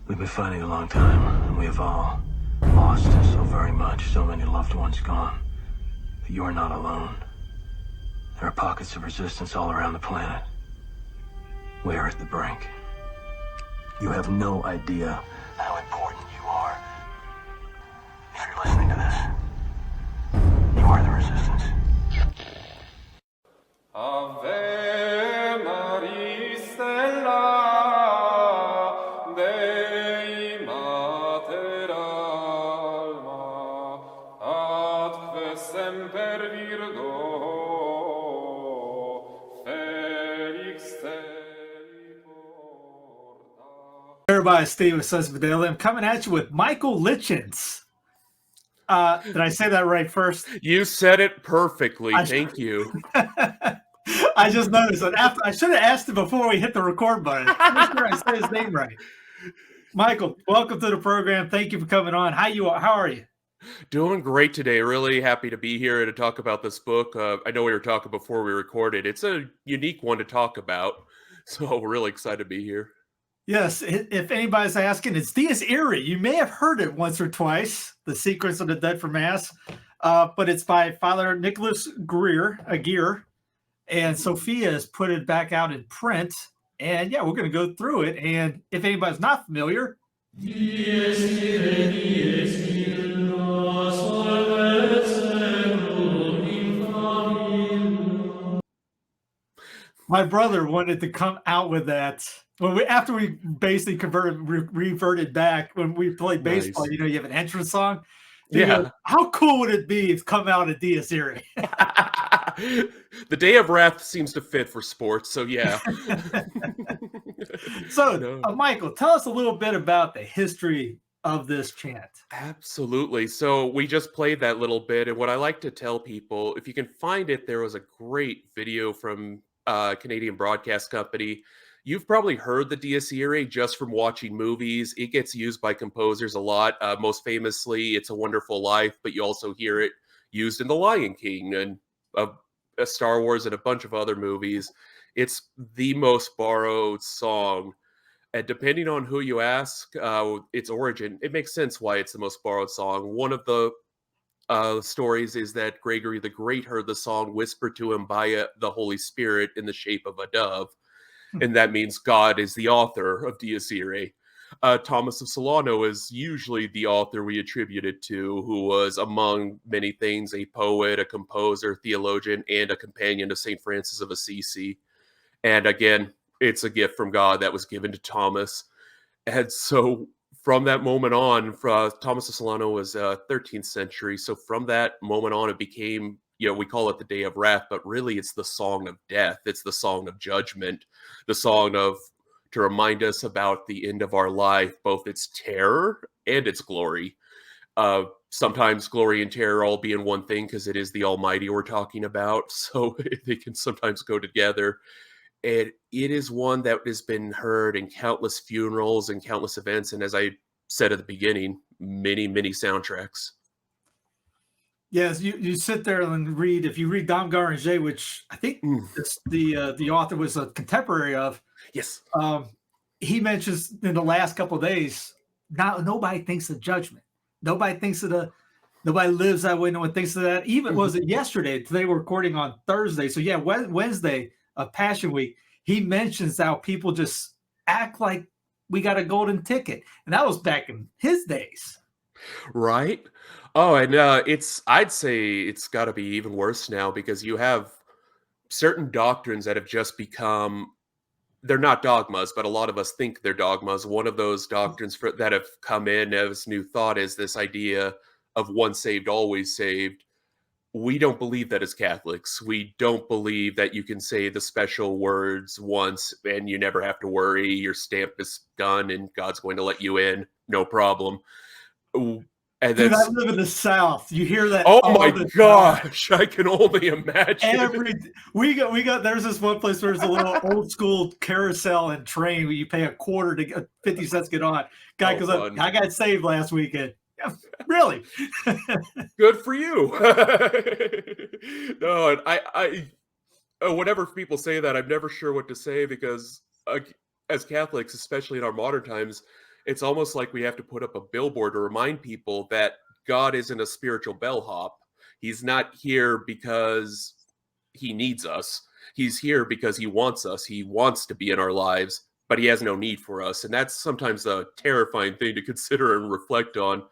We've been fighting a long time, and we have all lost so very much, so many loved ones gone. But you are not alone. There are pockets of resistance all around the planet. We are at the brink. You have no idea how important you are. If you're listening to this, you are the resistance. Ave Maria Stella, Dei Mater Alma, atque semper Virgo, Felix te porta. Everybody, Steve with Stanza-by-stanza. I'm coming at you with Michael Lichens. Did I say that right first? You said it perfectly. Thank you. I just noticed that after I should have asked him before we hit the record button. I'm sure I said his name right. Michael, welcome to the program. Thank you for coming on. How are you? Doing great today. Really happy to be here to talk about this book. I know we were talking before we recorded. It's a unique one to talk about, so we're really excited to be here. Yes, if anybody's asking, it's Dies Irae. You may have heard it once or twice, The Secrets of the Dead for Mass, but it's by Father Nicholas Aguirre, and Sophia has put it back out in print. And yeah, we're going to go through it. And if anybody's not familiar, Dies Irae, Dies my brother wanted to come out with that. After we basically reverted back when we played baseball, Nice. you have an entrance song. Yeah. How cool would it be if it come out of Dies Irae? The Day of Wrath seems to fit for sports, so yeah. So, Michael, tell us a little bit about the history of this chant. Absolutely. So we just played that little bit, and what I like to tell people, if you can find it, there was a great video from Canadian Broadcast Company. You've probably heard the Dies Irae just from watching movies. It gets used by composers a lot. Most famously, It's a Wonderful Life, but you also hear it used in The Lion King and Star Wars and a bunch of other movies. It's the most borrowed song. And depending on who you ask, its origin, it makes sense why it's the most borrowed song. One of the stories is that Gregory the Great heard the song whispered to him by the Holy Spirit in the shape of a dove. And that means God is the author of Dies Irae. Thomas of Solano is usually the author we attribute it to, who was, among many things, a poet, a composer, theologian, and a companion of St. Francis of Assisi. And again, it's a gift from God that was given to Thomas. And so from that moment on, Thomas of Solano was 13th century. So from that moment on, it became, we call it the Day of Wrath, but really it's the song of death. It's the song of judgment, the song to remind us about the end of our life, both its terror and its glory. Sometimes glory and terror all be in one thing because it is the Almighty we're talking about. So they can sometimes go together. And it is one that has been heard in countless funerals and countless events. And as I said at the beginning, many, many soundtracks. Yes, you sit there and read. If you read Dom Garanger, which I think the author was a contemporary of, yes, he mentions in the last couple of days, nobody thinks of judgment. Nobody lives that way. No one thinks of that. Even was it yesterday? Today we're recording on Thursday, so yeah, Wednesday of Passion Week. He mentions how people just act like we got a golden ticket, and that was back in his days, right? Oh, and I'd say it's got to be even worse now because you have certain doctrines that have just become, they're not dogmas, but a lot of us think they're dogmas. One of those doctrines that have come in as new thought is this idea of once saved, always saved. We don't believe that as Catholics. We don't believe that you can say the special words once and you never have to worry. Your stamp is done and God's going to let you in. No problem. And dude, I live in the South. You hear that? Oh my gosh! I can only imagine. There's this one place where there's a little old school carousel and train where you pay a quarter to get 50 cents to get on. Guy goes up. I got saved last weekend. Yeah, really? Good for you. No, I whenever people say that, I'm never sure what to say because as Catholics, especially in our modern times, it's almost like we have to put up a billboard to remind people that God isn't a spiritual bellhop. He's not here because he needs us. He's here because he wants us. He wants to be in our lives, but he has no need for us. And that's sometimes a terrifying thing to consider and reflect on,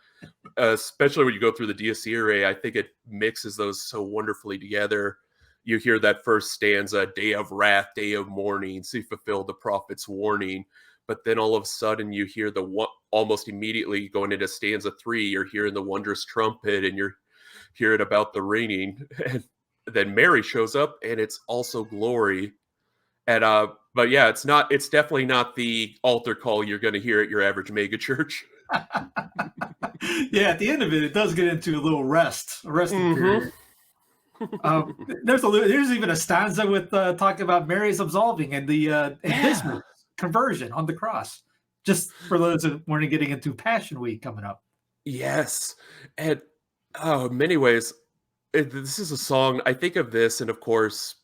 especially when you go through the Dies Irae. I think it mixes those so wonderfully together. You hear that first stanza, day of wrath, day of mourning, so you fulfill the prophet's warning. But then all of a sudden you hear almost immediately going into stanza 3, you're hearing the wondrous trumpet and you're hearing about the ringing. And then Mary shows up and it's also glory. And but yeah, it's definitely not the altar call you're going to hear at your average mega church. Yeah, at the end of it, it does get into a little resting period. There's even a stanza with talking about Mary's absolving and the his conversion on the cross. Just for those that weren't getting into Passion Week coming up. Yes, and in many ways, this is a song. I think of this, and of course,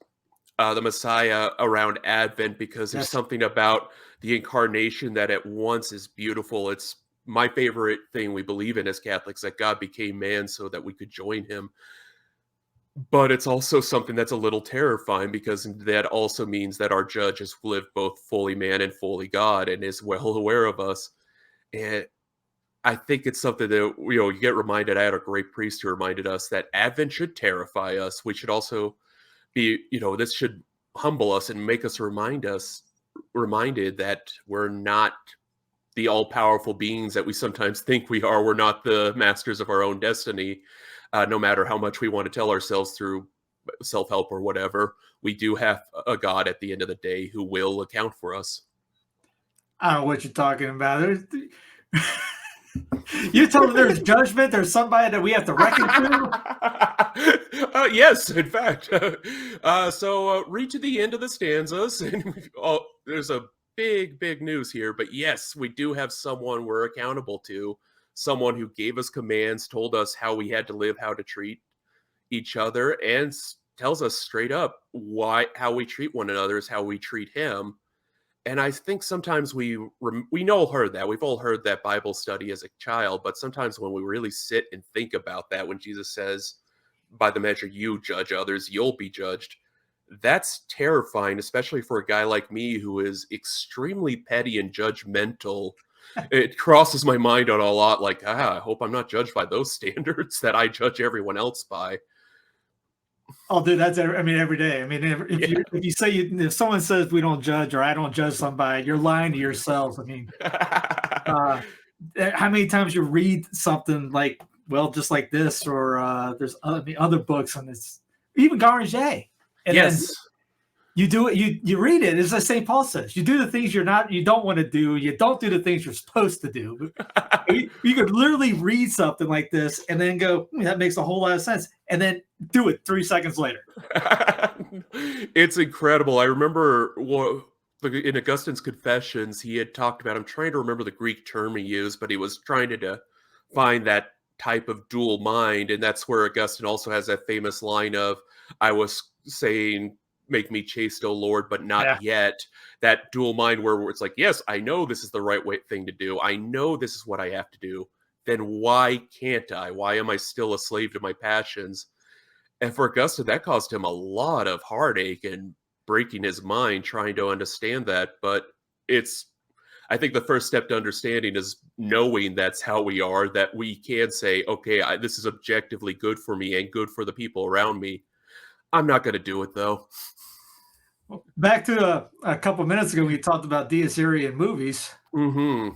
the Messiah around Advent, because there's something about the incarnation that at once is beautiful. It's my favorite thing we believe in as Catholics, that God became man so that we could join him. But it's also something that's a little terrifying, because that also means that our judge has lived both fully man and fully God and is well aware of us. And I think it's something that, you get reminded. I had a great priest who reminded us that Advent should terrify us. We should also be, this should humble us and make us reminded that we're not the all-powerful beings that we sometimes think we are. We're not the masters of our own destiny. No matter how much we want to tell ourselves through self-help or whatever, we do have a God at the end of the day who will account for us. I don't know what you're talking about. You told me there's judgment. There's somebody that we have to reckon to. Yes, in fact. So read to the end of the stanzas, and there's a big news here. But yes, we do have someone we're accountable to. Someone who gave us commands, told us how we had to live, how to treat each other, and tells us straight up how we treat one another is how we treat him. And I think sometimes we all heard that. We've all heard that Bible study as a child, but sometimes when we really sit and think about that, when Jesus says, by the measure you judge others, you'll be judged, that's terrifying, especially for a guy like me who is extremely petty and judgmental. It crosses my mind on a lot, like, I hope I'm not judged by those standards that I judge everyone else by. Oh, dude, that's every day. If you say if someone says we don't judge, or I don't judge somebody, you're lying to yourselves. How many times you read something like, well, just like this, or there's other books on this, even Garanger, and yes. Then you do it. You read it. It's like St. Paul says. You do the things you don't want to do. You don't do the things you're supposed to do. You could literally read something like this and then go, that makes a whole lot of sense, and then do it 3 seconds later. It's incredible. I remember in Augustine's Confessions, he had talked about, I'm trying to remember the Greek term he used, but he was trying to find that type of dual mind. And that's where Augustine also has that famous line of, I was saying, make me chaste, O Lord, but not yet. That dual mind where it's like, yes, I know this is the right thing to do. I know this is what I have to do. Then why can't I? Why am I still a slave to my passions? And for Augustine, that caused him a lot of heartache and breaking his mind trying to understand that. But I think the first step to understanding is knowing that's how we are, that we can say, okay, this is objectively good for me and good for the people around me. I'm not going to do it, though. Back to a couple minutes ago, we talked about Dies Irae in movies. Mm-hmm.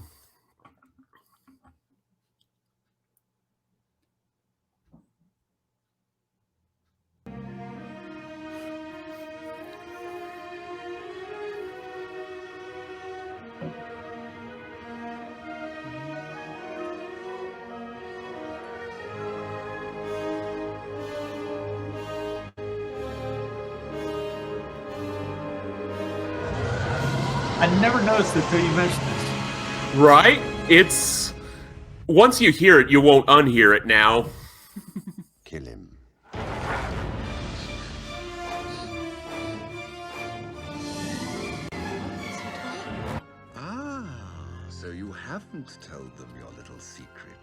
I never noticed it until you mentioned this. Right? It's once you hear it, you won't unhear it now. Kill him. you haven't told them your little secret.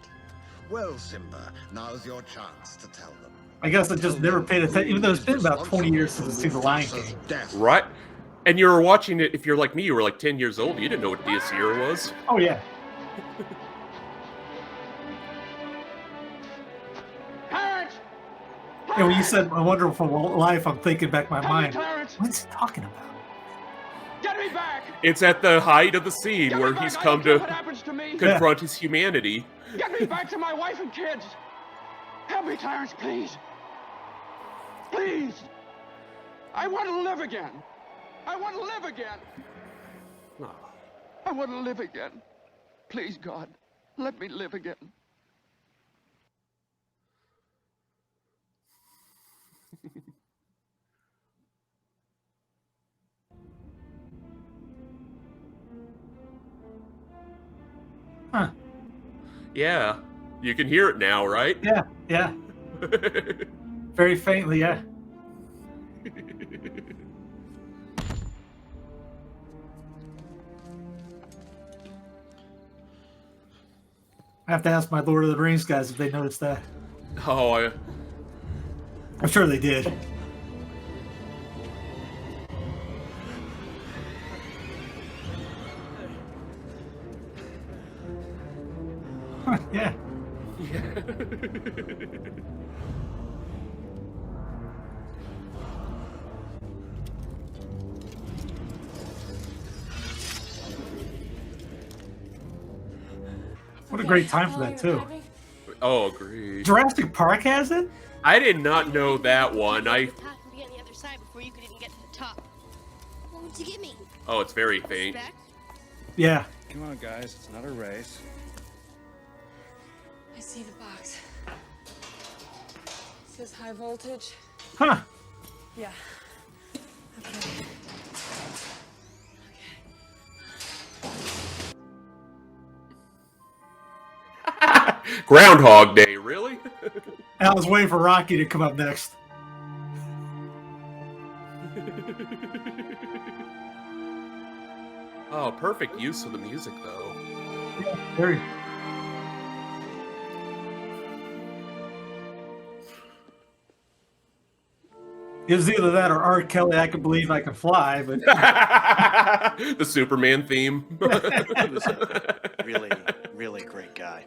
Well, Simba, now's your chance to tell them. I guess I just Tell never them paid attention, who even though it's is been about 20 years responsible since I've for seen The Lion Mufasa's King. death. Right? And you were watching it, if you're like me, you were like 10 years old. You didn't know what Dies Irae was. Oh, yeah. Clarence! And when you said A Wonderful Life, I'm thinking back in my Help me, mind, Clarence! what's he talking about? Get me back! It's at the height of the scene Get where me back! he's I come don't care what to happens to me. confront his humanity. Get me back to my wife and kids. Help me, Clarence, please. Please. I want to live again. I want to live again. Oh. I want to live again. Please, God, let me live again. Huh. Yeah. You can hear it now, right? Yeah, yeah. Very faintly, yeah. I have to ask my Lord of the Rings guys if they noticed that. Oh, I'm sure they did. Huh, yeah. What a great time for that, too. Oh, agreed. Jurassic Park has it? I did not know that one. The path would be on the other side before you could even get to the top. What would you give me? Oh, it's very faint. Respect? Yeah. Come on, guys. It's not a race. I see the box. It says high voltage. Huh. Yeah. Okay. Groundhog Day, really? I was waiting for Rocky to come up next. Oh, perfect use of the music, though. Very. It was either that or R. Kelly, I Can Believe I Can Fly, but The Superman theme. He was a really, really great guy.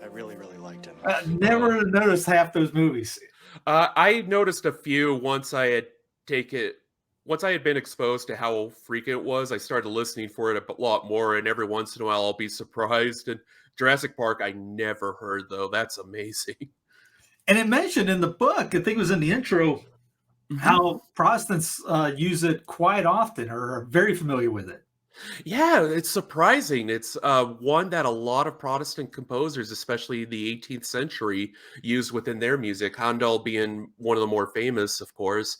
I really, really liked him. I never noticed half those movies. I noticed a few once I had been exposed to how freaking it was. I started listening for it a lot more, and every once in a while I'll be surprised. And Jurassic Park, I never heard, though. That's amazing. And it mentioned in the book, I think it was in the intro, how Protestants use it quite often or are very familiar with it. Yeah, it's surprising. It's one that a lot of Protestant composers, especially the 18th century, used within their music. Handel being one of the more famous, of course.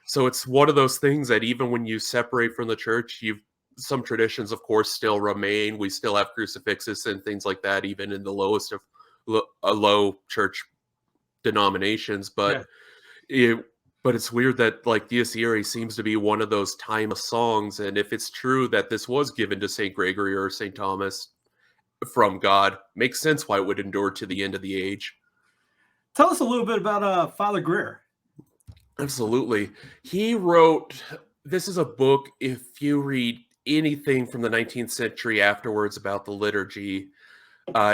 So it's one of those things that even when you separate from the church, some traditions, of course, still remain. We still have crucifixes and things like that, even in the lowest of low church denominations. But it's weird that like Dies Irae seems to be one of those timeless songs. And if it's true that this was given to St. Gregory or St. Thomas from God, makes sense why it would endure to the end of the age. Tell us a little bit about Father Greer. Absolutely. He wrote, this is a book, if you read anything from the 19th century afterwards about the liturgy,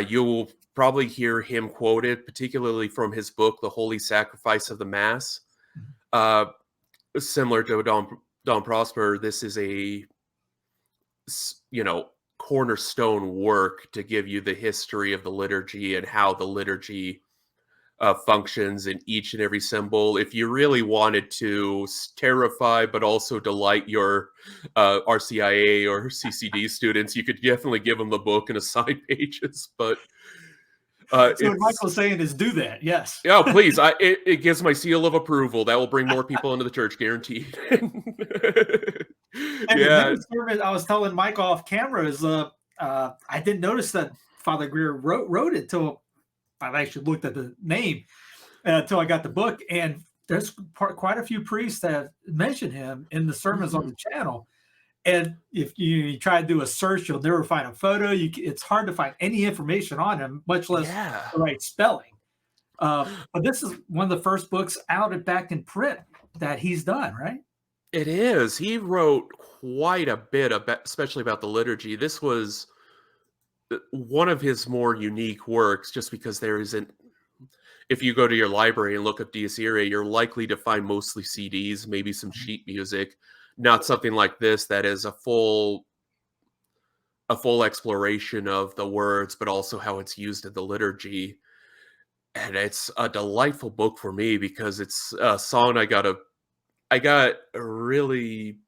you'll probably hear him quoted, particularly from his book, The Holy Sacrifice of the Mass. Similar to Don Prosper, this is a, cornerstone work to give you the history of the liturgy and how the liturgy functions in each and every symbol. If you really wanted to terrify but also delight your RCIA or CCD students, you could definitely give them the book and assign pages. But So what Michael's saying is do that. Yes. Oh, please. It gives my seal of approval. That will bring more people into the church, guaranteed. Yeah. I was telling Mike off camera is I didn't notice that Father Greer wrote it till I actually looked at the name until I got the book. And there's quite a few priests that have mentioned him in the sermons on the channel. And if you try to do a search, you'll never find a photo. It's hard to find any information on him, much less the right spelling. But this is one of the first books out back in print that he's done, right? It is. He wrote quite a bit about, especially about the liturgy. This was one of his more unique works, just because there isn't. If you go to your library and look up Dies Irae, you're likely to find mostly CDs, maybe some sheet music, not something like this that is a full exploration of the words, but also how it's used in the liturgy. And it's a delightful book for me because it's a song I got really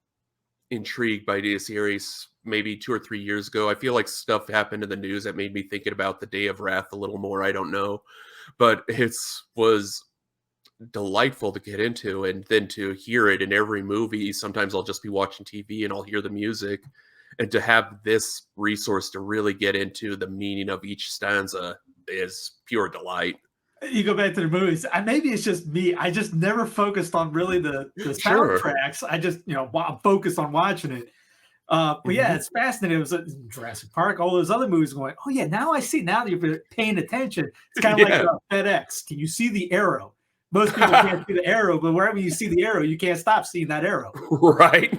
intrigued by Dies Irae maybe 2 or 3 years ago. I feel like stuff happened in the news that made me thinking about the Day of Wrath a little more. I don't know. But it was delightful to get into, and then to hear it in every movie. Sometimes I'll just be watching TV and I'll hear the music, and to have this resource to really get into the meaning of each stanza is pure delight. You go back to the movies. Maybe it's just me. I just never focused on really the soundtracks. I just, I'm focused on watching it. But yeah, it's fascinating. It was Jurassic Park, all those other movies going, oh yeah, now I see. Now that you're paying attention, it's kind of like FedEx. Can you see the arrow? Most people can't see the arrow, but wherever you see the arrow, you can't stop seeing that arrow. Right.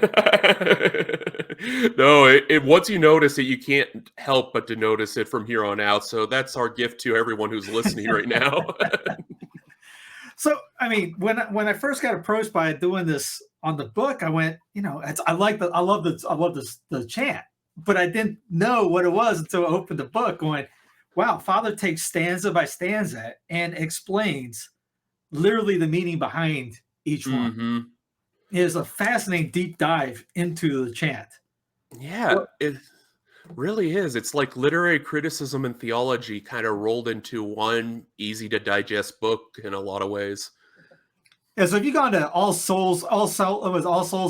No, once you notice it, you can't help but to notice it from here on out. So that's our gift to everyone who's listening right now. So, I mean, when I first got approached by doing this on the book, I went, I love the chant, but I didn't know what it was until I opened the book going, wow, Father takes stanza by stanza and explains literally the meaning behind each one. It is a fascinating deep dive into the chant. Yeah, it really is. It's like literary criticism and theology kind of rolled into one easy to digest book in a lot of ways. Yeah, so if you gone to All Souls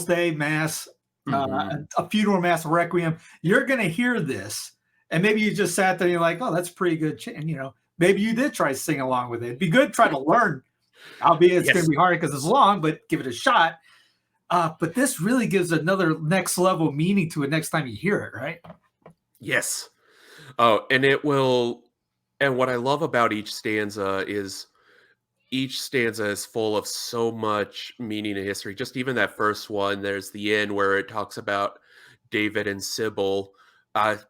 Day Mass, a funeral mass, requiem, you're going to hear this, and maybe you just sat there and you're like, oh, that's pretty good. And maybe you did try to sing along with it. It'd be good to try to learn, albeit it's going to be hard because it's long, but give it a shot. But this really gives another next level meaning to it next time you hear it, right? Yes. Oh, and it will. And what I love about each stanza is full of so much meaning and history. Just even that first one, there's the end where it talks about David and Sybil,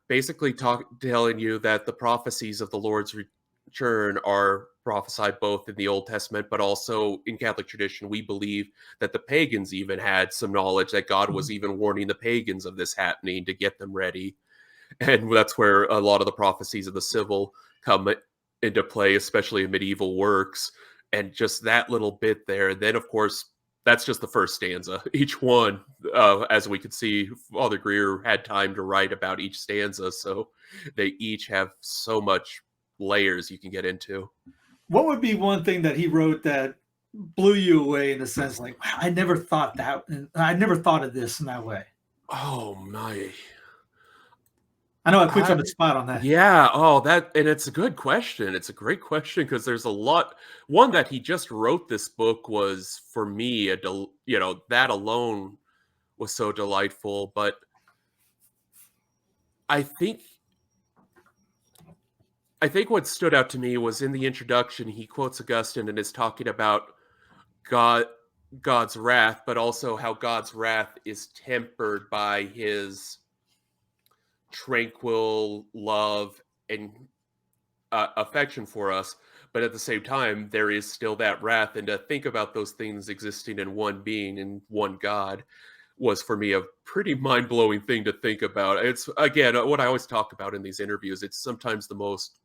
basically telling you that the prophecies of the Lord's return are prophesied both in the Old Testament, but also in Catholic tradition. We believe that the pagans even had some knowledge that God was even warning the pagans of this happening to get them ready. And that's where a lot of the prophecies of the Sybil come into play, especially in medieval works. And just that little bit there. Then, of course, that's just the first stanza. Each one, as we could see, Father Greer had time to write about each stanza. So they each have so much layers you can get into. What would be one thing that he wrote that blew you away in a sense like, wow, I never thought that. I never thought of this in that way. Oh, my. I know I put you on the spot on that. Yeah. And it's a good question. It's a great question because there's a lot. One that he just wrote this book was, for me, that alone was so delightful. But I think what stood out to me was in the introduction, he quotes Augustine and is talking about God's wrath, but also how God's wrath is tempered by his tranquil love and affection for us, but at the same time there is still that wrath, and to think about those things existing in one being and one God was for me a pretty mind-blowing thing to think about. It's again what I always talk about in these interviews. It's sometimes the most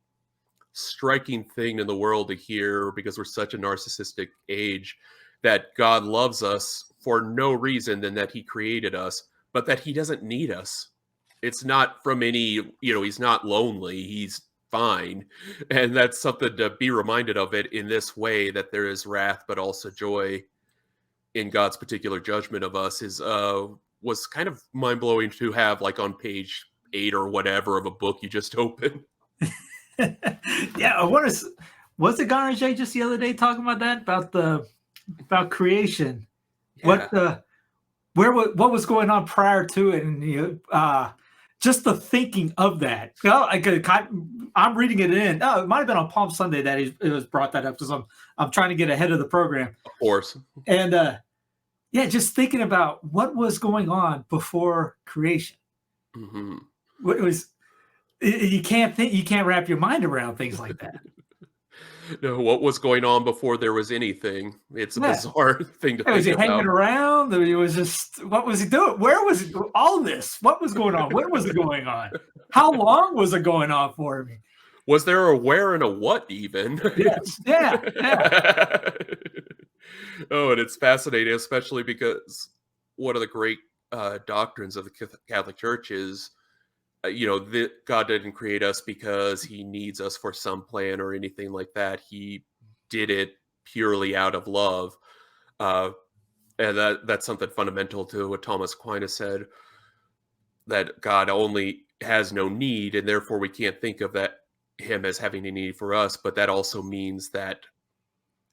striking thing in the world to hear, because we're such a narcissistic age, that God loves us for no reason than that he created us, but that he doesn't need us. It's not from any, he's not lonely, he's fine. And that's something to be reminded of it in this way, that there is wrath, but also joy in God's particular judgment of us was kind of mind-blowing to have like on page 8 or whatever of a book you just opened. Yeah. Was it Garner J just the other day talking about that, about creation? Yeah. what was going on prior to it, and just the thinking of that. Well, I'm reading it in. Oh, it might have been on Palm Sunday that it was brought that up, because I'm trying to get ahead of the program. Of course. And just thinking about what was going on before creation. Mm-hmm. You can't wrap your mind around things like that. No, what was going on before there was anything? It's a bizarre thing to think Was he about. hanging around? It was just, what was he doing? Where was all this? What was going on? When was it going on? How long was it going on for me? Was there a where and a what even? Yes. Yeah. Oh, and it's fascinating, especially because one of the great doctrines of the Catholic Church is, God didn't create us because he needs us for some plan or anything like that. He did it purely out of love. And that's something fundamental to what Thomas Aquinas said, that God only has no need, and therefore we can't think of him as having a need for us. But that also means that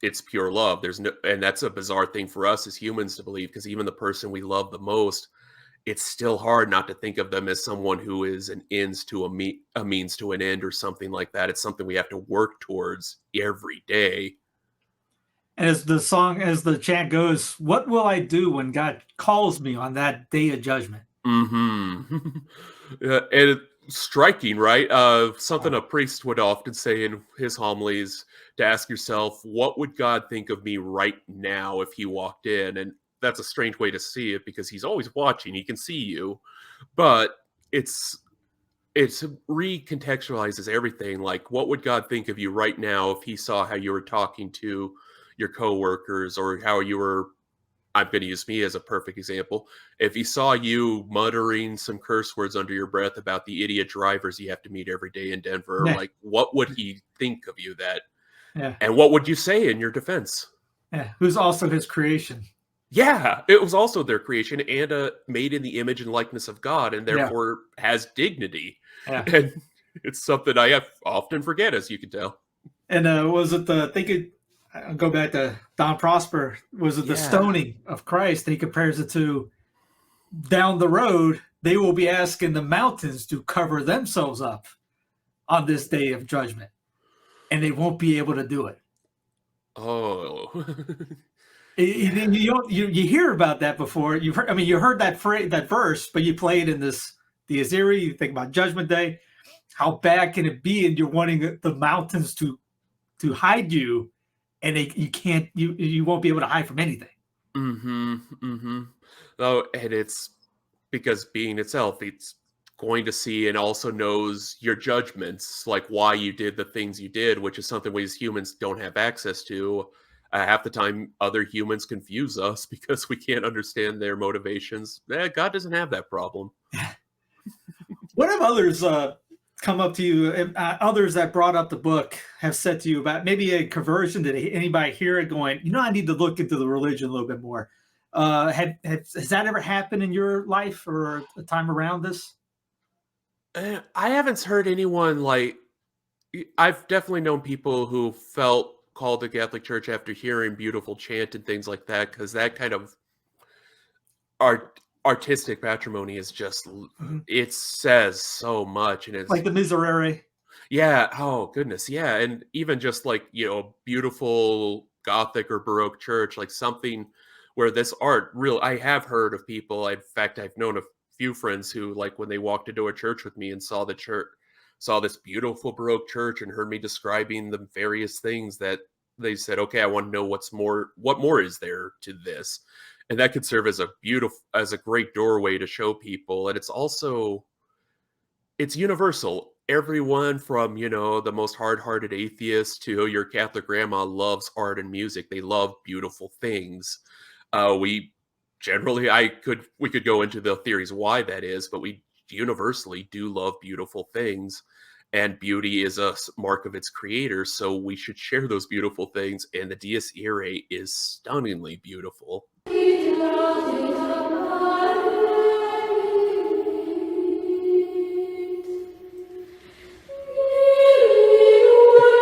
it's pure love. And that's a bizarre thing for us as humans to believe, because even the person we love the most, it's still hard not to think of them as someone who is an ends to a means to an end or something like that. It's something we have to work towards every day. And as the chant goes, what will I do when God calls me on that day of judgment? Mm-hmm. And it's striking, right? Something a priest would often say in his homilies, to ask yourself, what would God think of me right now if he walked in? And that's a strange way to see it, because he's always watching. He can see you, but it recontextualizes everything. Like, what would God think of you right now if he saw how you were talking to your coworkers, or how you were, I'm going to use me as a perfect example. If he saw you muttering some curse words under your breath about the idiot drivers you have to meet every day in Denver, like, what would he think of you and what would you say in your defense? Yeah. Who's also his creation. Yeah, it was also their creation, and made in the image and likeness of God, and therefore has dignity. Yeah. And it's something I often forget, as you can tell. And was it I'll go back to Don Prosper. Was it the stoning of Christ? And he compares it to, down the road, they will be asking the mountains to cover themselves up on this day of judgment, and they won't be able to do it. Oh. You hear about that before. You heard that phrase, that verse, but you play it in the Irae. You think about Judgment Day. How bad can it be? And you're wanting the mountains to hide you, and you won't be able to hide from anything. Mm-hmm. Mm-hmm. Oh, and it's because being itself, it's going to see and also knows your judgments, like why you did the things you did, which is something we as humans don't have access to. Half the time, other humans confuse us because we can't understand their motivations. God doesn't have that problem. What have others come up to you? Others that brought up the book have said to you about maybe a conversion? Did anybody hear it going, I need to look into the religion a little bit more? Has that ever happened in your life or a time around this? I haven't heard anyone I've definitely known people who felt called to Catholic Church after hearing beautiful chant and things like that, because that kind of artistic patrimony is just, it says so much, and it's like the Miserere. Yeah. Oh goodness. Yeah. And even just beautiful Gothic or Baroque church, like something where this art I have heard of people. In fact, I've known a few friends who, like, when they walked into a church with me and saw this beautiful Baroque church and heard me describing the various things, that they said, okay, I want to know what more is there to this? And that could serve as a great doorway to show people. And it's universal. Everyone from, the most hard-hearted atheist to your Catholic grandma loves art and music. They love beautiful things. We could go into the theories why that is, but we universally do love beautiful things, and beauty is a mark of its creator. So we should share those beautiful things. And the Dies Irae is stunningly beautiful.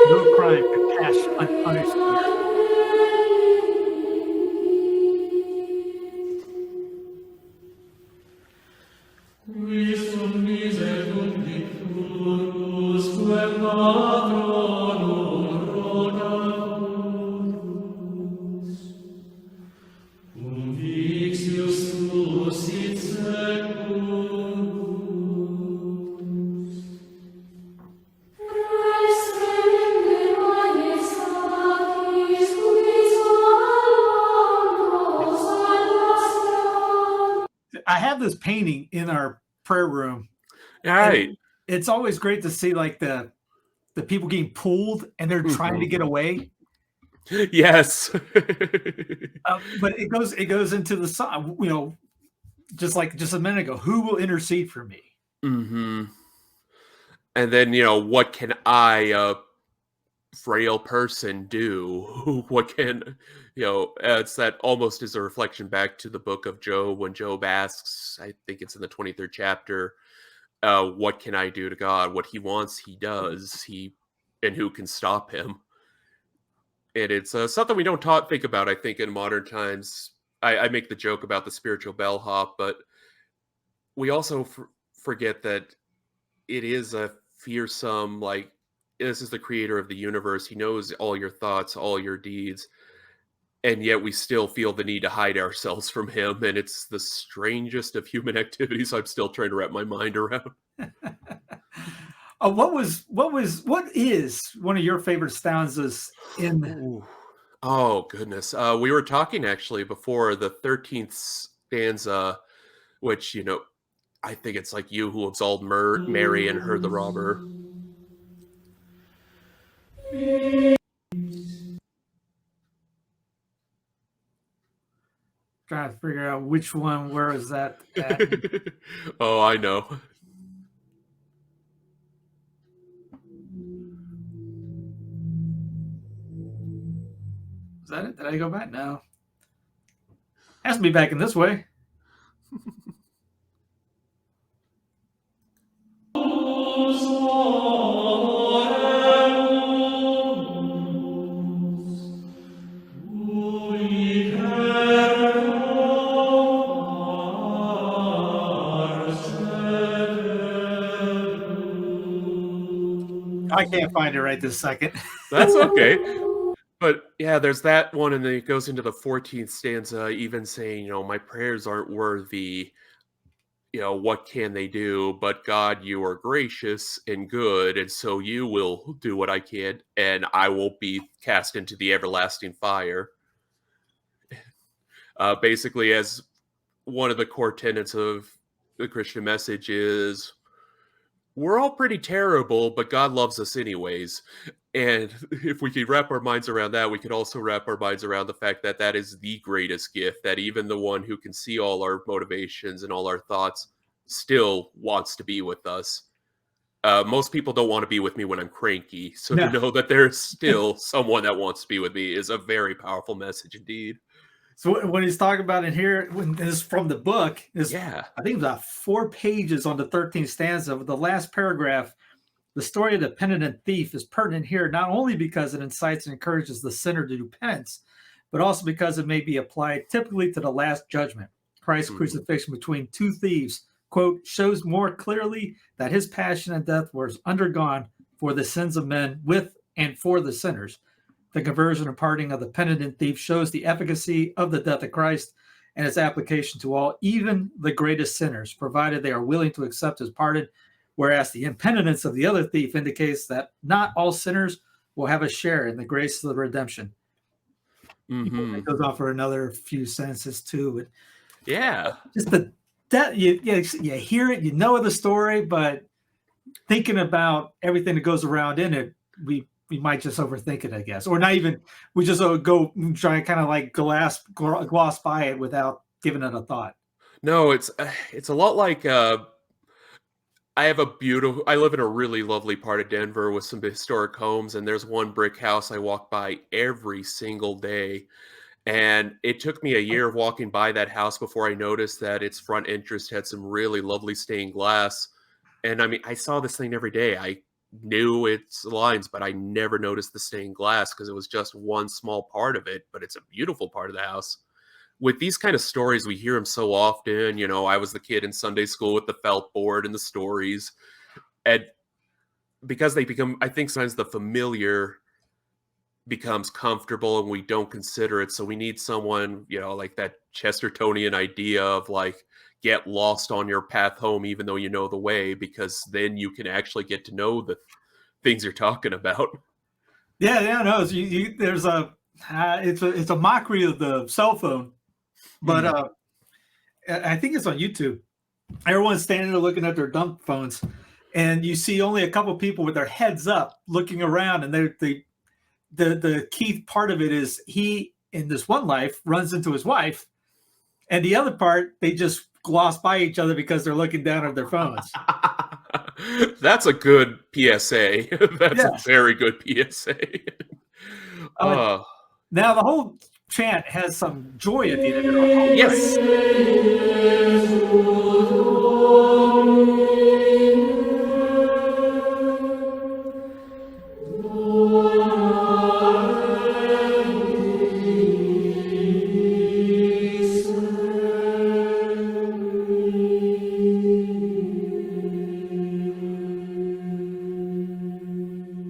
No crime can pass unpunished. I have this painting in our prayer room. All right. It's always great to see like the people getting pulled and they're trying to get away. Yes. But it goes into the song, you know, just like just a minute ago. Who will intercede for me? Mm-hmm. And then, you know, what can I, a frail person, do? What can, you know, it's that almost is a reflection back to the book of Job when Job asks, I think it's in the 23rd chapter, what can I do to God? What he wants, he does. And who can stop him? And it's something we don't think about, I think, in modern times. I make the joke about the spiritual bellhop, but we also forget that it is a fearsome, like, this is the creator of the universe. He knows all your thoughts, all your deeds, and yet we still feel the need to hide ourselves from him. And it's the strangest of human activities I'm still trying to wrap my mind around. What is one of your favorite stanzas in? Ooh. Oh, goodness. We were talking actually before the 13th stanza, which, you know, I think it's like you who absolved Mary and her the robber. Trying to figure out which one. Where is that at? Oh, I know. Is that it? Did I go back? No. Has to be back in this way. I can't find it right this second. That's okay. But yeah, there's that one, and then it goes into the 14th stanza, even saying, you know, my prayers aren't worthy. You know, what can they do? But God, you are gracious and good, and so you will do what I can, and I will be cast into the everlasting fire. Basically, as one of the core tenets of the Christian message is, we're all pretty terrible, but God loves us anyways. And if we could wrap our minds around that, we could also wrap our minds around the fact that that is the greatest gift, that even the one who can see all our motivations and all our thoughts still wants to be with us. Most people don't want to be with me when I'm cranky. So No. to know that there's still someone that wants to be with me is a very powerful message indeed. So when he's talking about it here, when this is from the book, is Yeah. I think about 4 pages on the 13th stanza. The last paragraph, the story of the penitent thief, is pertinent here, not only because it incites and encourages the sinner to do penance, but also because it may be applied typically to the last judgment. Christ's crucifixion between 2 thieves, quote, shows more clearly that his passion and death was undergone for the sins of men with and for the sinners. The conversion and pardoning of the penitent thief shows the efficacy of the death of Christ and its application to all, even the greatest sinners, provided they are willing to accept his pardon, whereas the impenitence of the other thief indicates that not all sinners will have a share in the grace of the redemption. It goes on for another few sentences too. But yeah, just that you hear it, you know the story, but thinking about everything that goes around in it, we might just overthink it, I guess, or not even. We just go try and kind of like gloss by it without giving it a thought. No, it's a lot like I live in a really lovely part of Denver with some historic homes, and there's one brick house I walk by every single day. And it took me a year of walking by that house before I noticed that its front entrance had some really lovely stained glass. And I mean, I saw this thing every day. I knew its lines, but I never noticed the stained glass because it was just one small part of it, but it's a beautiful part of the house. With these kind of stories, we hear them so often. You know, I was the kid in Sunday school with the felt board and the stories. And because they become, I think sometimes the familiar becomes comfortable and we don't consider it. So we need someone, like that Chestertonian idea of like, get lost on your path home, even though you know the way, because then you can actually get to know the things you're talking about. Yeah, no, there's it's a mockery of the cell phone, but I think it's on YouTube. Everyone's standing there looking at their dumb phones, and you see only a couple people with their heads up looking around, and the key part of it is he, in this one life, runs into his wife, and the other part, they just gloss by each other because they're looking down at their phones. That's a good PSA. That's a very good PSA. Now the whole chant has some joy at the end of it. Yes.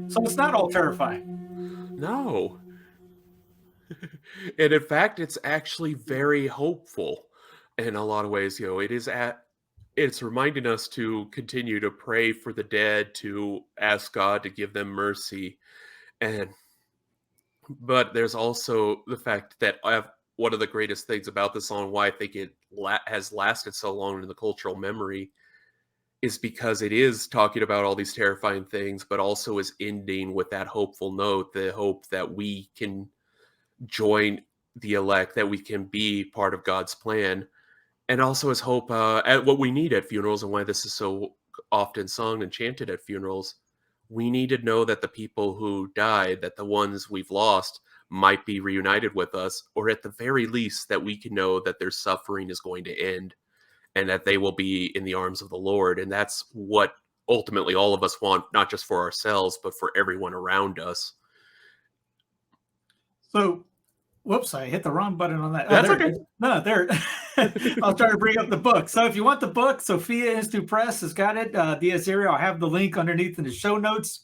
So it's not all terrifying. No. And in fact, it's actually very hopeful in a lot of ways. It's reminding us to continue to pray for the dead, to ask God to give them mercy. But there's also the fact that one of the greatest things about this song, why I think it has lasted so long in the cultural memory, is because it is talking about all these terrifying things, but also is ending with that hopeful note, the hope that we can join the elect, that we can be part of God's plan, and also as hope at what we need at funerals, and why this is so often sung and chanted at funerals. We need to know that the people who died, that the ones we've lost, might be reunited with us, or at the very least that we can know that their suffering is going to end and that they will be in the arms of the Lord. And that's what ultimately all of us want, not just for ourselves, but for everyone around us. So, whoops, I hit the wrong button on that. That's okay. No, there. I'll try to bring up the book. So if you want the book, Sophia Institute Press has got it. Dies Irae, I'll have the link underneath in the show notes.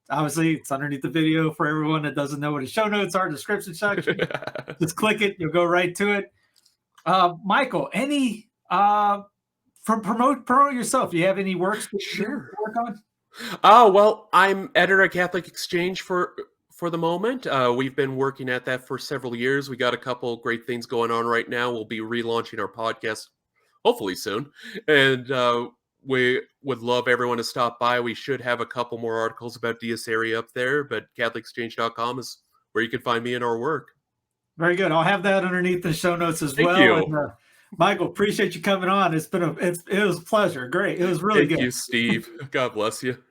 Obviously, it's underneath the video for everyone that doesn't know what the show notes are, description section. Just click it. You'll go right to it. Michael, any... promote yourself. Do you have any works that you work on? Well, I'm editor at Catholic Exchange for the moment. We've been working at that for several years. We got a couple great things going on right now. We'll be relaunching our podcast hopefully soon, and we would love everyone to stop by. We should have a couple more articles about Dies Irae up there, but CatholicExchange.com is where you can find me and our work. Very good. I'll have that underneath the show notes as Thank well. you. And, Michael, appreciate you coming on. It was a pleasure. Great. It was really good. Thank you, Steve. God bless you.